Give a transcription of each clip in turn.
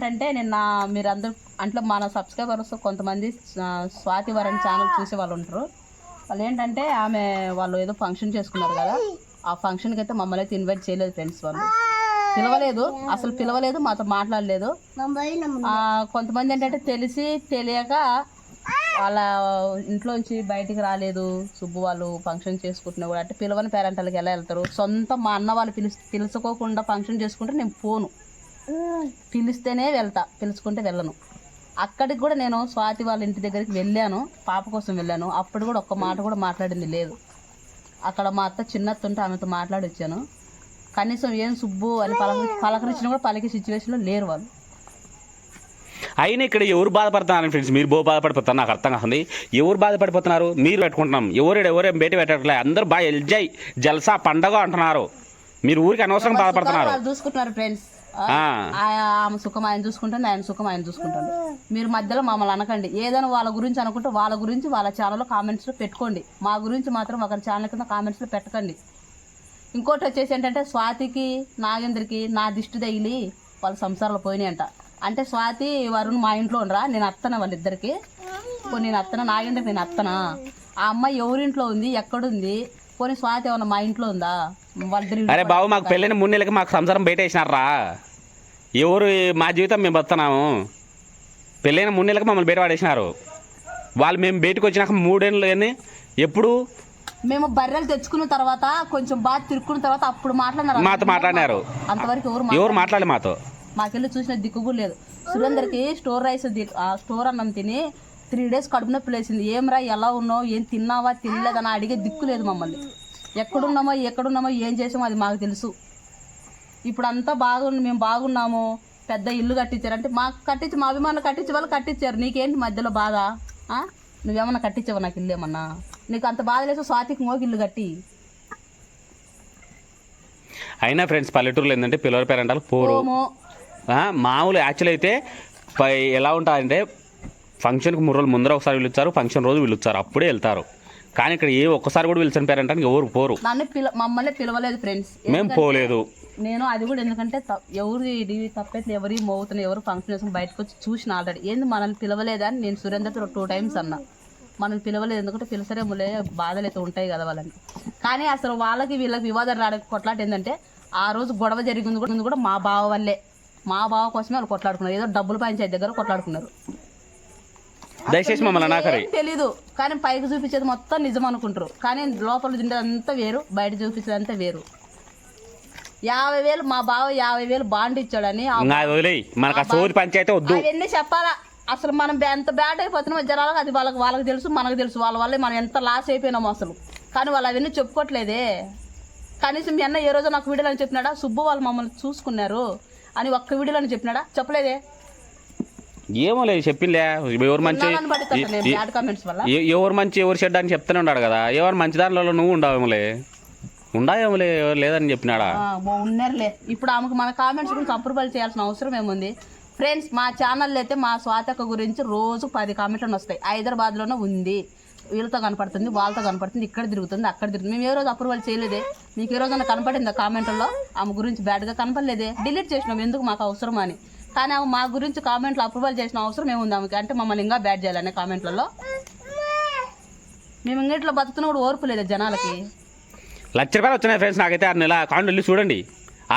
ఏంటంటే నిన్న మీరందరూ అంటే మన సబ్స్క్రైబర్స్ కొంతమంది స్వాతి వరణ్ ఛానల్ చూసే వాళ్ళు ఉంటారు. వాళ్ళు ఏంటంటే వాళ్ళు ఏదో ఫంక్షన్ చేసుకున్నారు కదా, ఆ ఫంక్షన్కి అయితే మమ్మల్ని అయితే ఇన్వైట్ చేయలేదు ఫ్రెండ్స్. వాళ్ళు అసలు పిలవలేదు, మాతో మాట్లాడలేదు. కొంతమంది ఏంటంటే తెలిసి తెలియక వాళ్ళ ఇంట్లోంచి బయటికి రాలేదు. సుబ్బు వాళ్ళు ఫంక్షన్ చేసుకుంటున్నా కూడా అంటే పిలవని పేరెంట్లకి ఎలా వెళ్తారు? సొంత మా అన్న వాళ్ళు పిలుచుకోకుండా ఫంక్షన్ చేసుకుంటే నేను పోను, పిలిస్తేనే వెళ్తా, పిలుచుకుంటే వెళ్ళను. అక్కడికి కూడా నేను స్వాతి వాళ్ళ ఇంటి దగ్గరికి వెళ్ళాను, పాప కోసం వెళ్ళాను. అప్పుడు కూడా ఒక్క మాట కూడా మాట్లాడింది లేదు. అక్కడ మా అత్త చిన్నత్త ఉంటే ఆమెతో మాట్లాడి వచ్చాను. కనీసం ఏం సుబ్బు అని పలకరించినా కూడా పలికే సిచ్యువేషన్లో లేరు వాళ్ళు. అయినా ఇక్కడ ఎవరు బాధపడుతున్నారు ఫ్రెండ్స్? మీరు బాధపడిపోతారు, నాకు అర్థం కాస్తుంది. ఎవరు బాధపడిపోతున్నారు? మీరు పెట్టుకుంటున్నాం, ఎవరేం బయట పెట్టట్లే. అందరూ బాగా ఎంజాయ్ జల్సా పండగ అంటున్నారు. మీరు ఊరికి అనవసరం బాధపడుతున్నారు. చూసుకుంటున్నారు ఫ్రెండ్స్. ఆమె సుఖం ఆయన చూసుకుంటాను, ఆయన సుఖం ఆయన చూసుకుంటాను. మీరు మధ్యలో మమ్మల్ని అనకండి. ఏదైనా వాళ్ళ గురించి అనుకుంటే వాళ్ళ గురించి వాళ్ళ ఛానల్లో కామెంట్స్లో పెట్టుకోండి. మా గురించి మాత్రం ఒకరి ఛానల్ కింద కామెంట్స్లో పెట్టకండి. ఇంకోటి వచ్చేసి ఏంటంటే స్వాతికి నాగేంద్రకి నా దిష్టి తగిలి వాళ్ళ సంసారాలు పోయినాయి అంట. అంటే స్వాతి వరుణ్ మా ఇంట్లో ఉండరా, నేను అత్తన వాళ్ళిద్దరికి. నేను అత్తన, నాగేంద్రకి నేను అత్తనా? ఆ అమ్మాయి ఎవరింట్లో ఉంది, ఎక్కడుంది? పోనీ స్వాతి ఏమన్నా మా ఇంట్లో ఉందా? వాళ్ళిద్దరు అరే బాబు, మాకు పెళ్ళైన 3 నెలలకి మాకు సంసారం బయట వేసినారా? ఎవరు మా జీవితం మేము బతున్నాము. పెళ్ళైన 3 నెలలకి మమ్మల్ని బయట పడేసినారు వాళ్ళు. మేము బయటకు వచ్చినాక 3 ఏళ్ళు కానీ ఎప్పుడు మేము బర్రెలు తెచ్చుకున్న తర్వాత కొంచెం బాగా తిరుక్కున్న తర్వాత అప్పుడు మాతో మాట్లాడినారు. అంతవరకు ఎవరు మాట్లాడలే మాతో. మాకెళ్ళి చూసిన దిక్కు లేదు. సురేందర్కి స్టోర్ రైస్ స్టోర్ అన్నం తిని 3 days కడుపు నొప్పి లేసింది. ఏమరా ఎలా ఉన్నావు, ఏం తిన్నావా తినలేదని అడిగే దిక్కు లేదు మమ్మల్ని. ఎక్కడున్నామో ఏం చేసామో అది మాకు తెలుసు. ఇప్పుడు అంతా మేము బాగున్నాము, పెద్ద ఇల్లు కట్టించారంటే మాకు కట్టించి మా అభిమానులు కట్టించే వాళ్ళు కట్టించారు. నీకేంటి మధ్యలో బాధ? నువ్వేమన్నా కట్టించావా నాకు ఇల్లు? ఏమన్నా నీకు అంత బాధ లేదు స్వాతికి మోగి ఇల్లు కట్టి. అయినా ఫ్రెండ్స్ పల్లెటూరులో ఏంటంటే పిల్లల పేరెంటాలు పోరు. మామూలు యాక్చువల్ అయితే ఎలా ఉంటారంటే ఫంక్షన్కి 3 రోజులు ముందర ఒకసారి పిలుస్తారు, ఫంక్షన్ రోజు పిలుస్తారు, అప్పుడే వెళ్తారు. కానీ ఇక్కడ ఒక్కసారి కూడా పిలిచిన పేరెంటానికి ఎవరు పోరు. మమ్మల్ని పిలవలేదు ఫ్రెండ్స్, మేము పోలేదు. నేను అది కూడా ఎందుకంటే తప్పైతే ఎవరి మోగుతున్నా ఎవరు ఫంక్షన్ చేసుకుని బయటకు వచ్చి చూసిన ఆల్రెడీ. ఏంది మనల్ని పిలవలేదని నేను సురేందర్తో 2 times అన్నా. మనల్ని పిలవలేదు ఎందుకంటే పిలిసరేములే, బాధలు అయితే ఉంటాయి కదా వాళ్ళని. కానీ అసలు వీళ్ళకి వివాదాలు రావడానికి కొట్లాట ఏంటంటే ఆ రోజు గొడవ జరిగింది కూడా మా బావ వల్లే. మా బావ కోసమే వాళ్ళు కొట్లాడుకున్నారు. ఏదో డబ్బులు పంచాయతీ దగ్గర కొట్లాడుకున్నారు. దయచేసి మమ్మల్ని తెలీదు కానీ పైకి చూపించేది మొత్తం నిజం అనుకుంటారు. కానీ లోపల తింటేదంతా వేరు, బయట చూపించేదంతా వేరు. 50,000 మా బావ 50,000 బాండ్ ఇచ్చాడని అవన్నీ చెప్పాలా? అసలు మనం ఎంత బ్యాడ్ అయిపోతున్నామో జనాలకు అది వాళ్ళకి తెలుసు, మనకు తెలుసు. వాళ్ళ వల్లే మనం ఎంత లాస్ అయిపోయినామో అసలు. కానీ వాళ్ళు అవన్నీ చెప్పుకోవట్లేదే. కనీసం మీ అన్న ఏ రోజు నాకు వీడియోలో అని చెప్పినాడా సుబ్బు వాళ్ళు మమ్మల్ని చూసుకున్నారు అని ఒక్క వీడియోలో చెప్పినాడా? చెప్పలేదే. ఏమో లేదు చెప్పిందే. ఎవరు మంచి ఎవరు చెడ్డ అని చెప్తూనే ఉన్నాడు కదా. ఎవరు మంచి దానిలో నువ్వు ఉండవేమోలే లేదని చెప్పినాడా? ఉన్నారులే. ఇప్పుడు ఆమెకు మన కామెంట్స్ గురించి అప్రూవల్ చేయాల్సిన అవసరం ఏముంది ఫ్రెండ్స్? మా ఛానల్లో అయితే మా స్వాతక గురించి రోజు 10 కామెంట్లు వస్తాయి. హైదరాబాద్లోనే ఉంది, వీళ్ళతో కనపడుతుంది, వాళ్ళతో కనపడుతుంది, ఇక్కడ తిరుగుతుంది, అక్కడ తిరుగుతుంది. మేము ఏ రోజు అప్రూవల్ చేయలేదే. మీకు ఏ రోజైనా కనపడిందా కామెంట్లో? ఆమె గురించి బ్యాడ్గా కనపడలేదే. డిలీట్ చేసినాం, ఎందుకు మాకు అవసరం అని. కానీ ఆమె మా గురించి కామెంట్లు అప్రూవల్ చేసిన అవసరం ఏముంది ఆమెకి? అంటే మమ్మల్ని ఇంకా బ్యాడ్ చేయాలనే కామెంట్లలో. మేము ఇంగిట్లో బతుకుతున్నా కూడా ఓర్పు లేదు జనాలకి. ₹1,00,000 వచ్చినాయి ఫ్రెండ్స్ నాకైతే. 6 నెలల అకౌంట్ వెళ్ళి చూడండి.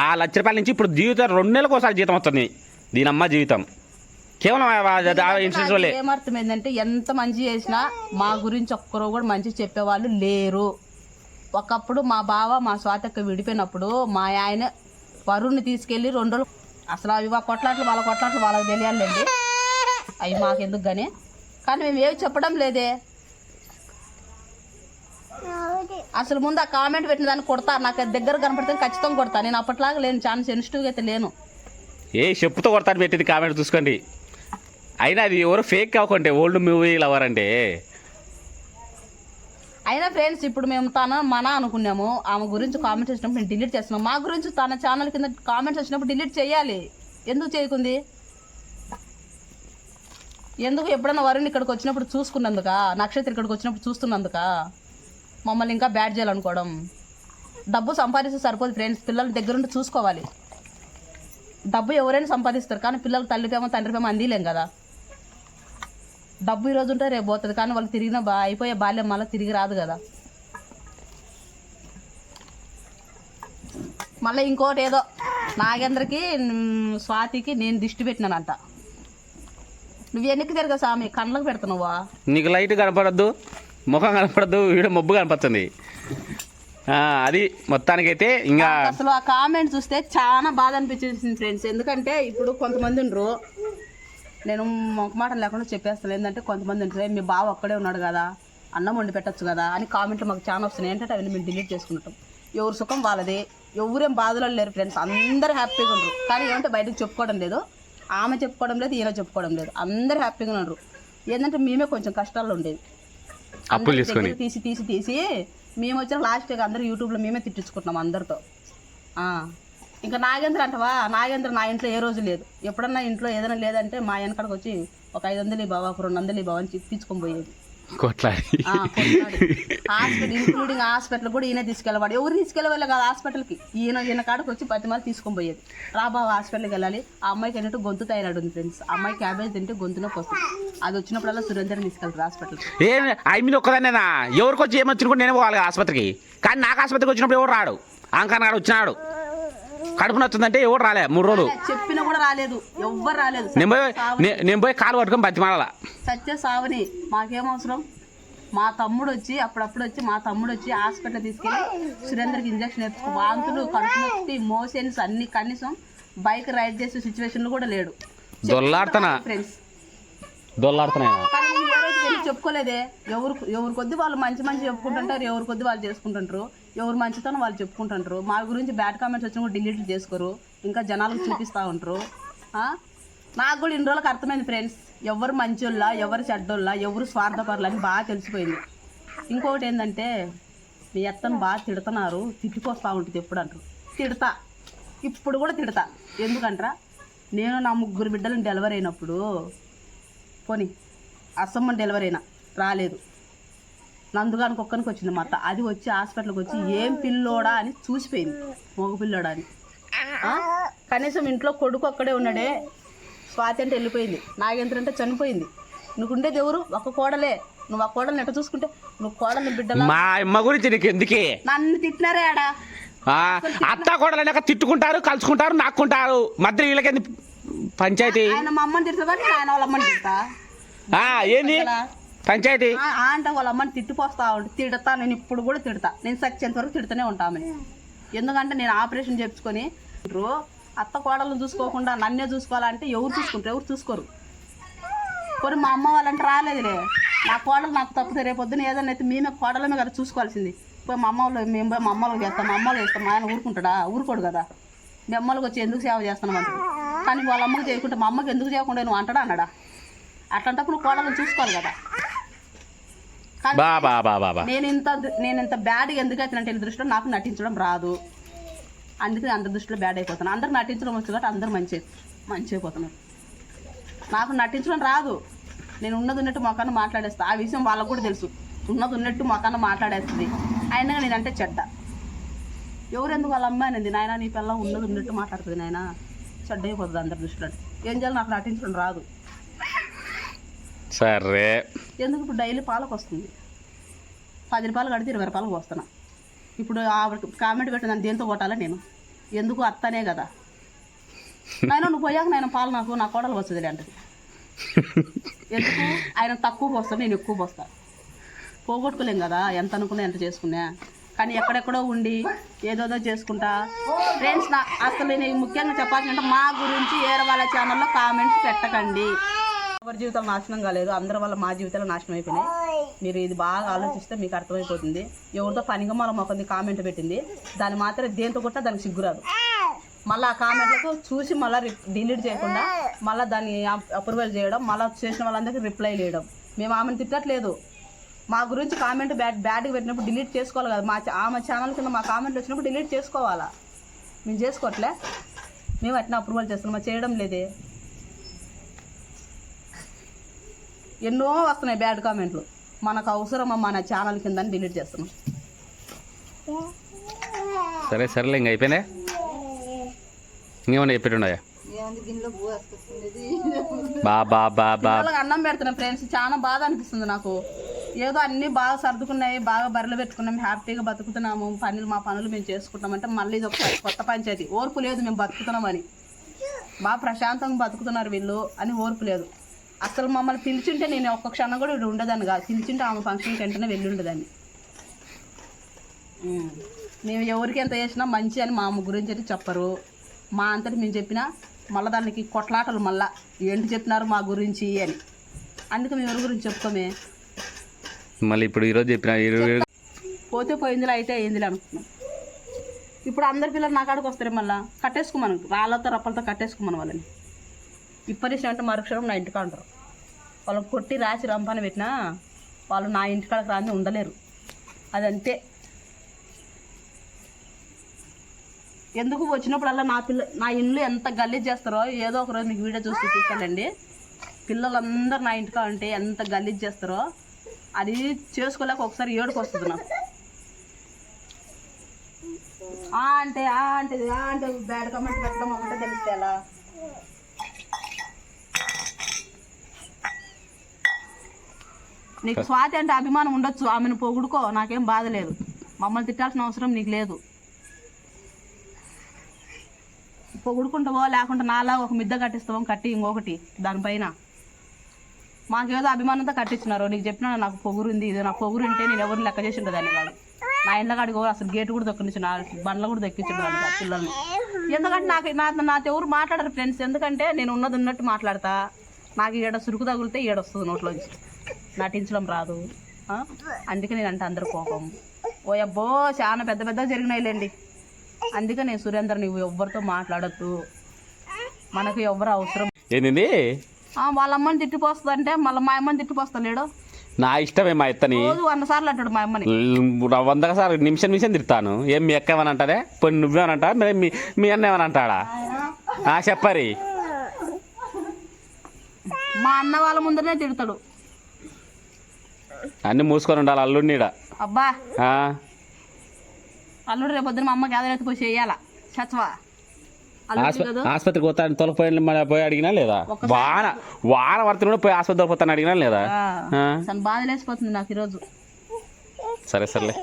ఆ ₹1,00,000 నుంచి ఇప్పుడు జీవితం 2 నెలలకు ఒకసారి జీతం వస్తుంది. దీనమ్మ జీవితం కేవలం ఇన్సూరెన్స్ వల్లే. ఏమర్థం ఏంటంటే ఎంత మంచి చేసినా మా గురించి ఒక్కరో కూడా మంచి చెప్పేవాళ్ళు లేరు. ఒకప్పుడు మా బావ మా స్వాతక్క విడిపోయినప్పుడు మా ఆయన వరుణ్ని తీసుకెళ్ళి 2 రోజులు అసలు అవి కొట్లాట్లు వాళ్ళకి తెలియాలండి. అవి మాకెందుకు కానీ మేము ఏవి చెప్పడం లేదే. అసలు ముందు ఆ కామెంట్ పెట్టిన దాన్ని కొడతా, నాకు దగ్గర కనపడితే ఖచ్చితంగా కొడతా. నేను అప్పట్లాగా లేను, చాలా సెన్సిటివ్గా అయితే లేను. చెప్పుతో కొడతాను పెట్టింది కామెంట్ చూసుకోండి. అయినా అది ఎవరు ఫేక్ కాకుంటే ఓల్డ్ మూవీ లవర్ అంటే. అయినా ఫ్రెండ్స్ ఇప్పుడు మేము మన అనుకున్నాము. ఆమె గురించి కామెంట్స్ వచ్చినప్పుడు నేను డిలీట్ చేస్తున్నాం. మా గురించి తన ఛానల్ కింద కామెంట్స్ వచ్చినప్పుడు డిలీట్ చేయాలి. ఎందుకు చేయకుంది? ఎందుకు? ఎప్పుడన్నా వరుణ్ ఇక్కడికి వచ్చినప్పుడు చూసుకున్నందుక, నక్షత్ర ఇక్కడికి వచ్చినప్పుడు చూస్తున్నందుక మమ్మల్ని ఇంకా బ్యాడ్ చేయాలనుకోవడం. డబ్బు సంపాదిస్తే సరిపోదు ఫ్రెండ్స్, పిల్లల దగ్గరుండి చూసుకోవాలి. డబ్బు ఎవరైనా సంపాదిస్తారు, కానీ పిల్లలు తల్లి ప్రేమ తండ్రి ప్రేమ అందిలేం కదా. డబ్బు ఈ రోజు ఉంటే రేపు పోతుంది, కానీ వాళ్ళు తిరిగిన అయిపోయే బాల్యం మళ్ళీ తిరిగి రాదు కదా. మళ్ళీ ఇంకోటి ఏదో నాగేంద్రకి స్వాతికి నేను దిష్టి పెట్టినానంట. నువ్వు ఎన్నికి తిరగా స్వామి, కళ్ళకు పెడుతున్నావా? నీకు లైట్ కనపడద్దు, ముఖం కనపడద్దు, వీడియో మబ్బు కనపడుతుంది. అది మొత్తానికైతే ఇంకా అసలు ఆ కామెంట్ చూస్తే చాలా బాధ అనిపించేసింది ఫ్రెండ్స్. ఎందుకంటే ఇప్పుడు కొంతమంది ఉండరు, నేను ఒక మాట లేకుండా చెప్పేస్తాను. ఏంటంటే కొంతమంది ఉంటారు, మీ బావ ఒక్కడే ఉన్నాడు కదా, అన్నం వండి పెట్టచ్చు కదా అని కామెంట్లు మాకు చాలా వస్తున్నాయి. ఏంటంటే అవన్నీ మేము డిలీట్ చేసుకుంటాం. ఎవరు సుఖం వాళ్ళది, ఎవరేం బాధలో లేరు ఫ్రెండ్స్, అందరూ హ్యాపీగా ఉండరు. కానీ ఏమంటే బయటకు చెప్పుకోవడం లేదు, ఆమె చెప్పుకోవడం లేదు, ఈయన చెప్పుకోవడం లేదు, అందరూ హ్యాపీగా ఉండరు. ఏంటంటే మేమే కొంచెం కష్టాల్లో ఉండేది, అప్పులు తీసుకొని తీసి మేము వచ్చిన లాస్ట్ అందరూ యూట్యూబ్లో మేమే తిట్టించుకుంటున్నాం అందరితో. ఇంకా నాగేంద్ర అంటవా, నాగేంద్ర నా ఇంట్లో ఏ రోజు లేదు. ఎప్పుడన్నా ఇంట్లో ఏదైనా లేదంటే మా వెనకడికి వచ్చి ఒక 500 బావ, ఒక 200 బావ అని తీసుకొని పోయేది. హాస్పిటల్ ఇంక్లూడింగ్ హాస్పిటల్ కూడా ఈయన తీసుకెళ్ళవాడు. ఎవరు తీసుకెళ్ళవాలి కదా హాస్పిటల్కి, ఈయన కాడకు వచ్చి 10 మంది తీసుకొని పోయేది. రా బావ హాస్పిటల్కి వెళ్ళాలి. ఆ అమ్మాయికి ఏంటంటే గొంతు థైరాయిడ్ ఉంది ఫ్రెండ్స్. ఆ అమ్మాయి క్యాబేజ్ తింటే గొంతులోకి వస్తుంది. అది వచ్చినప్పుడల్లా సురేందర్ని తీసుకెళ్తారు హాస్పిటల్కి. మీద ఒక్కదాన్నేనా, ఎవరికి వచ్చి ఏమొచ్చిన కూడా నేనే పోవాలి ఆసుపత్రికి. కానీ నాకు ఆసుపత్రికి వచ్చినప్పుడు ఎవరు రాడు. అంకన్ గారు వచ్చినాడు, కడుపు నచ్చిందంటే ఎవరు రాలే 3 రోజులు చెప్పినా కూడా రాలేదు, ఎవ్వరు రాలేదు. నేను పోయి కాలు పట్టుకొని బతిమాల సత్య సావని మాకేం అవసరం. మా తమ్ముడు వచ్చి అప్పుడప్పుడు వచ్చి హాస్పిటల్ తీసుకెళ్ళి సురేందర్కి ఇంజక్షన్ వేసుకో, వాంతులు, కడుపు నొప్పి, మోషన్స్ అన్ని, కనీసం బైక్ రైడ్ చేసే సిచ్యువేషన్లు కూడా లేడు. ఫ్రెండ్స్ చెప్పుకోలేదే. ఎవరి కొద్ది వాళ్ళు మంచి చెప్పుకుంటుంటారు, ఎవరి కొద్ది వాళ్ళు చేసుకుంటుంటారు, ఎవరు మంచితనం వాళ్ళు చెప్పుకుంటుంటారు. మా గురించి బ్యాడ్ కామెంట్స్ వచ్చినా కూడా డిలీట్ చేసుకోరు, ఇంకా జనాలకు చూపిస్తూ ఉంటారు. నాకు కూడా ఇన్ని రోజులకు అర్థమైంది ఫ్రెండ్స్, ఎవరు మంచోళ్ళ, ఎవరు చెడ్డోళ్ళ, ఎవరు స్వార్థపరులు అని బాగా తెలిసిపోయింది. ఇంకొకటి ఏంటంటే మీ అత్తను బాగా తిడుతున్నారు, తిట్టిపోస్తూ ఉంటుంది ఎప్పుడు అంటారు. తిడతా, ఇప్పుడు కూడా తిడతా. ఎందుకంటారా, నేను నా 3 బిడ్డలను డెలివరీ అయినప్పుడు, పోనీ అసమ్మని డెలివరీ అయినా రాలేదు, నందుగానికి ఒక్కనికి వచ్చింది మా అత్త. అది వచ్చి హాస్పిటల్కి వచ్చి ఏం పిల్లోడా అని చూసిపోయింది, మగ పిల్లోడా అని. కనీసం ఇంట్లో కొడుకు ఒక్కడే ఉన్నాడే, స్వాతి అంటే వెళ్ళిపోయింది, నాగేంద్ర అంటే చనిపోయింది. నువ్వుండేది ఎవరు, ఒక కోడలే. నువ్వు ఆ కోడల్ని ఎట్లా చూసుకుంటే, నువ్వు కోడల్ని బిడ్డలా. మా అమ్మ గురించి నీకు ఎందుకే, నన్ను తిట్టినారే ఆడ. అత్త కోడలు తిట్టుకుంటారు, కలుసుకుంటారు, నాక్కుంటారు, మధ్య వీళ్ళకి పంచాయతీ. ఆయన మా అమ్మని తిడతా, ఆయన వాళ్ళ అమ్మని తిడతా. ఏంది పంచాయతీ అంటే వాళ్ళ అమ్మని తిట్టిపోస్తా ఉంటే తిడతా. నేను ఇప్పుడు కూడా తిడతా, నేను సచ్చేంత వరకు తిడుతూనే ఉంటాను. ఎందుకంటే నేను ఆపరేషన్ చేయించుకొని అత్త కోడలను చూసుకోకుండా నన్నే చూసుకోవాలంటే ఎవరు చూసుకుంటారు, ఎవరు చూసుకోరు. కొన్ని మా అమ్మ వాళ్ళంటే రాలేదులే, నా కోడలు నాకు తప్పితే రేపొద్దున ఏదైనా అయితే మేమే కోడలమే కదా చూసుకోవాల్సింది. పోయి మా అమ్మ వాళ్ళు, మేము పోయి మా అమ్మలకు చేస్తాం, మా అమ్మలు చేస్తాం. మా ఆయన ఊరుకుంటాడా, ఊరుకోడు కదా. మీ అమ్మలకు వచ్చి ఎందుకు సేవ చేస్తున్నాం అంటాడు. కానీ వాళ్ళ అమ్మకి చేయకుంటే మా అమ్మకి ఎందుకు చేయకుండా నువ్వు అంటాడా అన్నాడా. అట్లాంటప్పుడు నువ్వు కోడలను చూసుకోవాలి కదా. నేను ఇంత బ్యాడ్గా ఎందుకు అవుతానంటే దృష్టిలో నాకు నటించడం రాదు, అందుకే అందరి దృష్టిలో బ్యాడ్ అయిపోతాను. అందరికి నటించడం వచ్చు కాబట్టి అందరూ మంచి అయిపోతున్నారు. నాకు నటించడం రాదు, నేను ఉన్నది ఉన్నట్టు మొక్కన్న మాట్లాడేస్తా. ఆ విషయం వాళ్ళకు కూడా తెలుసు, ఉన్నది ఉన్నట్టు మొక్కన్న మాట్లాడేస్తుంది. అయినా నేనంటే చెడ్డ. ఎవరెందుకు వాళ్ళ అమ్మాయి అనేది, నాయన నీ పిల్ల ఉన్నది ఉన్నట్టు మాట్లాడుతుంది, నాయన చెడ్డ అయిపోతుంది అందరి దృష్టిలో. ఏం చేయాలి, నాకు నటించడం రాదు. సరే ఎందుకు ఇప్పుడు డైలీ పాలకు వస్తుంది, 10 రూపాయలు కడితే 20 రూపాయలకు వస్తున్నా. ఇప్పుడు కామెంట్ పెట్టిన దేంతో కొట్టాలా నేను, ఎందుకు అత్తనే కదా. నాయన నువ్వు పోయాక నేను పాలు నాకు నా కోడలు వస్తుంది అంటది. ఎందుకు ఆయన తక్కువ పోస్తాను, నేను ఎక్కువ పోస్తాను. పోగొట్టుకోలేం కదా, ఎంత అనుకున్నా ఎంత చేసుకున్నా. కానీ ఎక్కడెక్కడో ఉండి ఏదోదో చేసుకుంటా. ఫ్రెండ్స్ అసలు నేను ముఖ్యంగా చెప్పాల్సిందంటే మా గురించి ఏరే వాళ్ళ ఛానల్లో కామెంట్స్ పెట్టకండి. ఎవరి జీవితాలు నాశనం కాలేదు, అందరి వల్ల మా జీవితాలు నాశనం అయిపోయినాయి. మీరు ఇది బాగా ఆలోచిస్తే మీకు అర్థమైపోతుంది. ఎవరితో పనిగా మన మొక్కది కామెంట్ పెట్టింది, దాన్ని మాత్రం దేంతో కొట్టా దానికి సిగ్గురాదు. మళ్ళీ ఆ కామెంట్లకు చూసి మళ్ళీ డిలీట్ చేయకుండా మళ్ళీ దాన్ని అప్రూవల్ చేయడం, మళ్ళీ చేసిన వాళ్ళందరికీ రిప్లై చేయడం. మేము ఆమెను తిట్టట్లేదు, మా గురించి కామెంట్ బ్యాడ్గా పెట్టినప్పుడు డిలీట్ చేసుకోవాలి కదా. ఆమె ఛానల్ కింద మా కామెంట్లు వచ్చినప్పుడు డిలీట్ చేసుకోవాలా, మేము చేసుకోవట్లే. మేము అట్లా అప్రూవల్ చేస్తున్నాం, చేయడం లేదే. ఎన్నో వస్తున్నాయి బ్యాడ్ కామెంట్లు, మనకు అవసరమా మన ఛానల్ కింద డిలీట్ చేస్తున్నాం. సరేలే, ఇంకా అయిపోయినా ఇంకేమన్నా చెప్పేట్టున్నాయా? బాబా బాబా పిల్లలకి అన్నం పెడుతున్నాం ఫ్రెండ్స్, చాలా బాధ అనిపిస్తుంది నాకు. ఏదో అన్నీ బాగా సర్దుకున్నాయి, బాగా బర్రెలు పెట్టుకున్నాం, హ్యాపీగా బతుకుతున్నాము, మా పనులు మేము చేసుకుంటాం అంటే మళ్ళీ ఇది ఒక కొత్త పంచాయతీ. ఓర్పు లేదు మేము బతుకుతున్నామని, బాగా ప్రశాంతంగా బతుకుతున్నారు వీళ్ళు అని ఓర్పు లేదు. అసలు మమ్మల్ని పిలిచింటే నేను ఒక్క క్షణం కూడా ఇక్కడ ఉండేదాన్ని కాదు. పిలిచింటే ఆమె ఫంక్షన్కి వెంటనే వెళ్ళి ఉండేదాన్ని. మేము ఎవరికి ఎంత చేసినా మంచి అని మా అమ్మ గురించి అయితే చెప్పరు. మా అంతటి మేము చెప్పినా మళ్ళీ దానికి కొట్లాటలు, మళ్ళీ ఏంటి చెప్పినారు మా గురించి అని. అందుకే మేము ఎవరి గురించి చెప్పుకోమే. మళ్ళీ ఇప్పుడు ఈరోజు చెప్పిన పోతే పోయిందిలే, అయితే అయిందిలే అనుకున్నాం. ఇప్పుడు అందరి పిల్లలు నా కాడికి వస్తారు, మళ్ళీ కట్టేసుకోమను, రాళ్ళతో రప్పలతో కట్టేసుకోమను వాళ్ళని. ఇప్పటి అంటే మరుక్షణం నా ఇంటికి అంటారు. వాళ్ళని కొట్టి రాసి రంపాన పెట్టినా వాళ్ళు నా ఇంటికాడకు రాని ఉండలేరు. అదంతే. ఎందుకు వచ్చినప్పుడల్లా నా ఇల్లు ఎంత గలీజ్ చేస్తారో ఏదో ఒక రోజు మీకు వీడియో చూసి చూపిస్తానండి. పిల్లలందరూ నా ఇంటికా ఉంటే ఎంత గలీజ్ చేస్తారో అది చేసుకోలేక ఒకసారి ఏడుకు వస్తుంది నాకు. అంటే బ్యాడ్ కమెంట్ పెట్టడం ఒకటే తెలిస్తే ఎలా. నీకు స్వాతి అంటే అభిమానం ఉండొచ్చు, ఆమెను పొగుడుకో, నాకేం బాధ లేదు. మమ్మల్ని తిట్టాల్సిన అవసరం నీకు లేదు. పొగుడుకుంటావో లేకుంటే నాలా ఒక మిద్ద కట్టిస్తావో కట్టి ఇంకొకటి దానిపైన. మాకేదో అభిమానంతో కట్టించినారు. నీకు చెప్పినా నాకు పొగురుంది, ఇది నా పొగురు ఉంటే నేను ఎవరిని లెక్క చేసి ఉండేదాన్ని కాదు. నా ఇంట్లో కాడికి అసలు గేటు కూడా దొక్కించు, బండ్లు కూడా దొక్కించుండేదాన్ని కాదు పిల్లల్ని. ఎందుకంటే నాతో ఎవరు మాట్లాడరు ఫ్రెండ్స్. ఎందుకంటే నేను ఉన్నది ఉన్నట్టు మాట్లాడతా. నాకు ఈడ సురుకు తగిలితే ఈడొస్తుంది నోట్లోంచి, నటించడం రాదు. అందుకే నేను అంటే అందరు కోపం. ఓ అబ్బో చాలా పెద్ద పెద్ద జరిగినాయిలేండి. అందుకే నేను సురేందర్ నువ్వు ఎవ్వరితో మాట్లాడద్దు, మనకు ఎవరు అవసరం. ఏంది వాళ్ళ అమ్మని తిట్టిపోస్తుంది అంటే మళ్ళీ మా అమ్మని తిట్టిపోస్తాను లేడు. నా ఇష్టమే మా ఎత్తని రోజు 100 సార్లు అంటాడు మా అమ్మని. 100 సార్లు నిమిషం తిడతాను. ఏం మీ అక్క ఏమని అంటారే, పోయి నువ్వేమనంటా, మీ అన్న ఏమని అంటాడా చెప్పరి. మా అన్న వాళ్ళ ముందరనే తిడతాడు. అన్ని మూసుకొని ఉండాలి అల్లుడినిడ. అబ్బా అల్లుడు రేపు పొద్దున మా అమ్మకి ఏదైతే పోయి చేయాలా చచ్చవా. ఆసుపత్రికి పోతాను తొలగిపోయి పోయి అడిగినా లేదా, వాన పడుతున్న కూడా పోయి ఆసుపత్రికి పోతాను అడిగినా లేదా. బాధ లేసిపోతుంది నాకు ఈరోజు. సరే సర్లే.